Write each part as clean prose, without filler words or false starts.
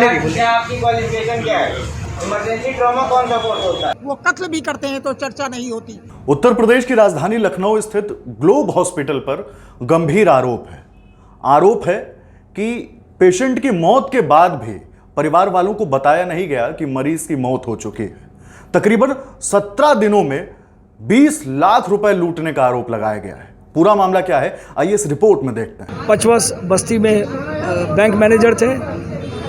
क्या आपकी क्वालिफिकेशन क्या है? इमरजेंसी ट्रॉमा कौन सा कोर्स होता है? वो कत्ल भी करते हैं तो चर्चा नहीं होती। उत्तर प्रदेश की राजधानी लखनऊ स्थित ग्लोब हॉस्पिटल पर गंभीर आरोप है कि पेशेंट की मौत के बाद भी परिवार वालों को बताया नहीं गया कि मरीज की मौत हो चुकी है। तकरीबन 17 दिनों में 20 लाख रुपए लूटने का आरोप लगाया गया है। पूरा मामला क्या है, आइए इस रिपोर्ट में देखते हैं। पचवस बस्ती में बैंक मैनेजर थे,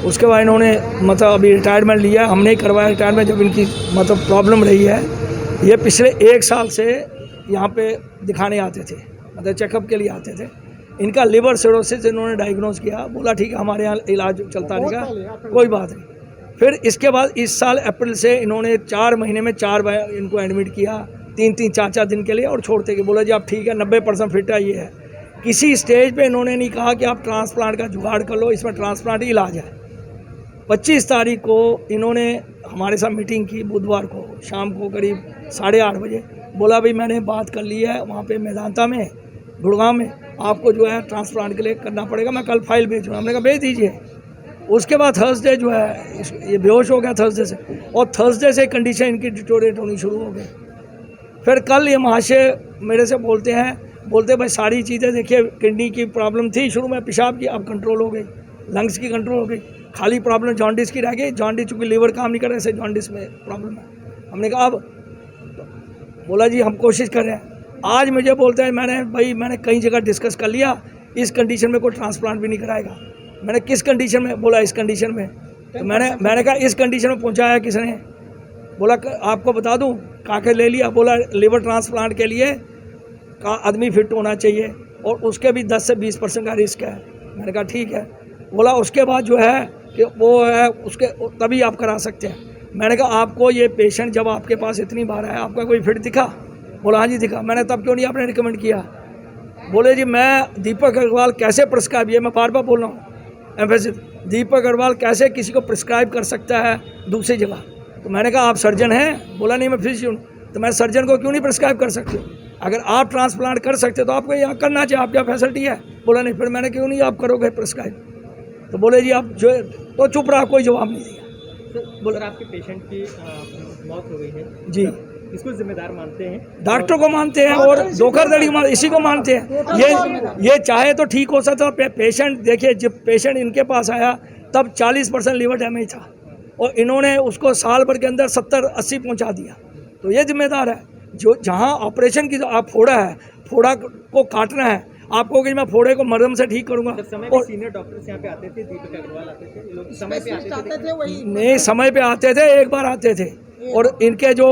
उसके बाद इन्होंने मतलब अभी रिटायरमेंट लिया। हमने ही करवाया रिटायरमेंट, जब इनकी मतलब प्रॉब्लम रही है। ये पिछले 1 साल से यहाँ पे दिखाने आते थे, मतलब चेकअप के लिए आते थे। इनका लिवर सिरोसिस इन्होंने डायग्नोज किया, बोला ठीक है हमारे यहाँ इलाज चलता रहेगा, कोई बात नहीं। फिर इसके बाद इस साल अप्रैल से इन्होंने 4 महीने में 4 बार इनको एडमिट किया, 3-3, 4-4 दिन के लिए, और छोड़ते कि बोला जी आप ठीक है 90% फिट है। ये है, किसी स्टेज पे इन्होंने नहीं कहा कि आप ट्रांसप्लांट का जुगाड़ कर लो, इसमें ट्रांसप्लांट ही इलाज है। 25 तारीख को इन्होंने हमारे साथ मीटिंग की, बुधवार को शाम को करीब 8:30 बजे। बोला भाई मैंने बात कर ली है वहाँ पे मेदांता में, गुड़गांव में, आपको जो है ट्रांसप्लांट के लिए करना पड़ेगा, मैं कल फाइल भेजूँगा। हमने कहा भेज दीजिए। उसके बाद थर्सडे जो है ये बेहोश हो गया थर्सडे से, और थर्सडे से कंडीशन इनकी डिटोरेट होनी शुरू हो गई। फिर कल ये महाशय मेरे से बोलते भाई सारी चीज़ें देखिए, किडनी की प्रॉब्लम थी शुरू में, पेशाब की, अब कंट्रोल हो गई, लंग्स की कंट्रोल हो गई, खाली प्रॉब्लम जॉन्डिस की रह गई। जॉन्डिस चूँकि लीवर काम नहीं कर रहे, जॉन्डिस में प्रॉब्लम है। हमने कहा अब बोला जी हम कोशिश कर रहे हैं। आज मुझे बोलते हैं मैंने कई जगह डिस्कस कर लिया, इस कंडीशन में कोई ट्रांसप्लांट भी नहीं कराएगा। मैंने किस कंडीशन में? बोला इस कंडीशन में। तो मैंने कहा इस कंडीशन में पहुंचाया किसने? बोला आपको बता दूं, काके ले लिया। बोला लिवर ट्रांसप्लांट के लिए का आदमी फिट होना चाहिए और उसके भी 10 से 20% का रिस्क है। मैंने कहा ठीक है। बोला उसके बाद जो है कि वो है उसके तभी आप करा सकते हैं। मैंने कहा आपको ये पेशेंट जब आपके पास इतनी बार आया, आपका कोई फिट दिखा? बोला हाँ जी दिखा। मैंने तब क्यों नहीं आपने रिकमेंड किया? बोले जी मैं दीपक अग्रवाल कैसे प्रिस्क्राइब, ये मैं बार बार बोल रहा हूँ एम्फेसिस, दीपक अग्रवाल कैसे किसी को प्रिस्क्राइब कर सकता है दूसरी जगह? तो मैंने कहा आप सर्जन हैं? बोला नहीं मैं फिजिशियन। तो मैं सर्जन को क्यों नहीं प्रिस्क्राइब कर सकते? अगर आप ट्रांसप्लांट कर सकते तो आपको यहाँ करना चाहिए, आपके यहाँ फैसिलिटी है। बोला नहीं। फिर मैंने क्यों नहीं आप करोगे प्रिस्क्राइब? तो बोले जी आप जो, तो चुप रहा, कोई जवाब नहीं दिया। बोला आपके पेशेंट की मौत हो गई है जी, इसको जिम्मेदार मानते हैं? डॉक्टर को मानते हैं और धोखाधड़ी इसी को मानते हैं। ये चाहे तो ठीक हो सकता है। पेशेंट देखिए, जब पेशेंट इनके पास आया तब 40% लीवर डैमेज था और इन्होंने उसको साल भर के अंदर 70-80 पहुंचा दिया। तो ये जिम्मेदार है। जो जहां ऑपरेशन की आप फोड़ा को काटना है, आपको कि मैं फोड़े को मरहम से ठीक करूंगा। और सीनियर डॉक्टर्स यहाँ पे आते थे, दीपक अग्रवाल आते थे, लोग समय पे आते थे वही नहीं, समय पे आते थे, एक बार आते थे। और इनके जो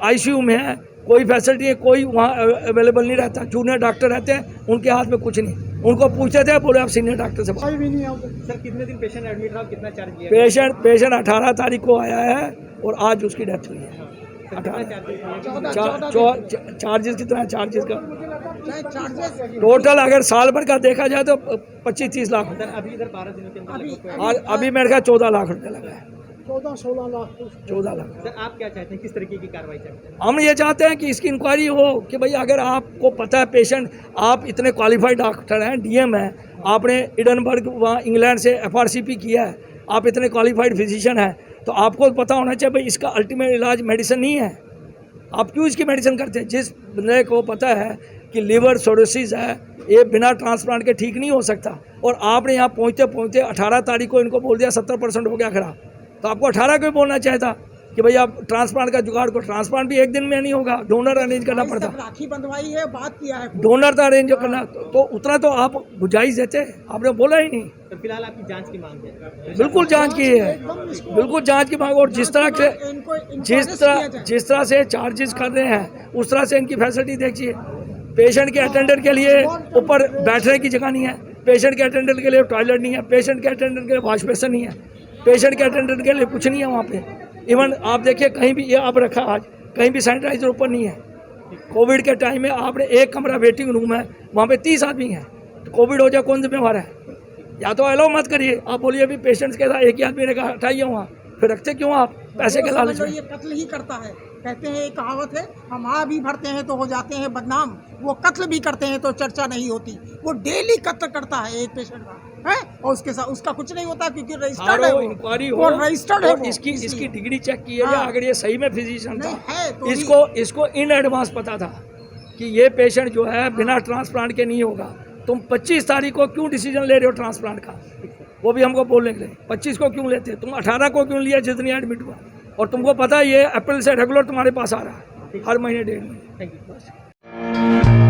आईसीयू में है कोई फैसिलिटी है, कोई वहाँ अवेलेबल नहीं रहता। जूनियर डॉक्टर रहते हैं, उनके हाथ में कुछ नहीं। उनको पूछते थे, बोले आप सीनियर डॉक्टर से बात। सर कितने दिन पेशेंट एडमिट रहा, कितना चार्ज दिया? पेशेंट 18 तारीख को आया है और आज उसकी डेथ हुई है। 18 चार्जेस कितना है? चार्जेस का टोटल अगर साल भर का देखा जाए तो 25-30 लाख। अभी इधर 12 दिनों के अंदर अभी मेरे ख्याल 14 लाख रुपये लगा है। 14-16 लाख। 14 लाख। सर आप क्या चाहते हैं, किस तरीके की कार्रवाई चाहते हैं? हम ये चाहते हैं कि इसकी इंक्वायरी हो कि भाई अगर आपको पता है पेशेंट, आप इतने क्वालिफाइड डॉक्टर हैं, डीएम हैं, आपने एडिनबर्ग वहाँ इंग्लैंड से FRCP किया है, आप इतने क्वालिफाइड फिजिशियन हैं, तो आपको पता होना चाहिए भाई इसका अल्टीमेट इलाज मेडिसिन नहीं है। आप क्यों इसकी मेडिसिन करते हैं? जिस बंदे को पता है कि लिवर सिरोसिस है, ये बिना ट्रांसप्लांट के ठीक नहीं हो सकता, और आपने यहाँ पहुँचते 18 तारीख को इनको बोल दिया 70% हो गया खराब, तो आपको 18 को ही बोलना चाहिए था कि भाई आप ट्रांसप्लांट का जुगाड़ को। ट्रांसप्लांट भी एक दिन में नहीं होगा, डोनर अरेंज करना पड़ता। राखी बंधवाई है, बात किया है, डोनर तो अरेंज करना, तो उतना तो आप गुजाइश देते, आपने बोला ही नहीं। तो फिलहाल आपकी जांच की मांग है? बिल्कुल जांच की है, बिल्कुल जांच की मांग। और जिस तरह से चार्जेस कर रहे हैं उस तरह से इनकी फैसिलिटी देखिए। पेशेंट के अटेंडेंट के लिए ऊपर बैठने की जगह नहीं है, पेशेंट के अटेंडेंट के लिए टॉयलेट नहीं है, पेशेंट के अटेंडेंट के लिए वॉश बेसिन नहीं है, पेशेंट के अटेंडेंट के लिए कुछ नहीं है वहाँ पे। इवन आप देखिए कहीं भी ये आप रखा आज, कहीं भी सैनिटाइजर ऊपर नहीं है। कोविड के टाइम में आपने एक कमरा वेटिंग रूम है, वहाँ पे 30 आदमी हैं, तो कोविड हो जाए कौन जिम्मेवार है? या तो अलाउ मत करिए, आप बोलिए अभी पेशेंट्स के साथ एक ही आदमी ने कहा हटाइए वहाँ, फिर रखते क्यों आप पैसे के लालच में? ये कत्ल ही करता है। कहते हैं एक कहावत है, हम आ भी भरते हैं तो हो जाते हैं बदनाम, वो कत्ल भी करते हैं तो चर्चा नहीं होती। वो डेली कत्ल करता है एक पेशेंट का। है, और उसके साथ उसका कुछ नहीं होता क्योंकि रजिस्टर्ड है, इंक्वायरी हो वो रजिस्टर्ड है, और इसकी डिग्री चेक की है, हाँ। अगर ये सही में फिजिशियन नहीं था, है तो इसको इन एडवांस पता था कि ये पेशेंट जो है बिना ट्रांसप्लांट के नहीं होगा। तुम 25 तारीख को क्यों डिसीजन ले रहे हो ट्रांसप्लांट का, वो भी हमको बोलने के लिए 25 को क्यों लेते, तुम 18 को क्यों लिया जितनी एडमिट हुआ, और तुमको पता है ये अप्रैल से रेगुलर तुम्हारे पास आ रहा है हर महीने 1.5 महीने। Thank you.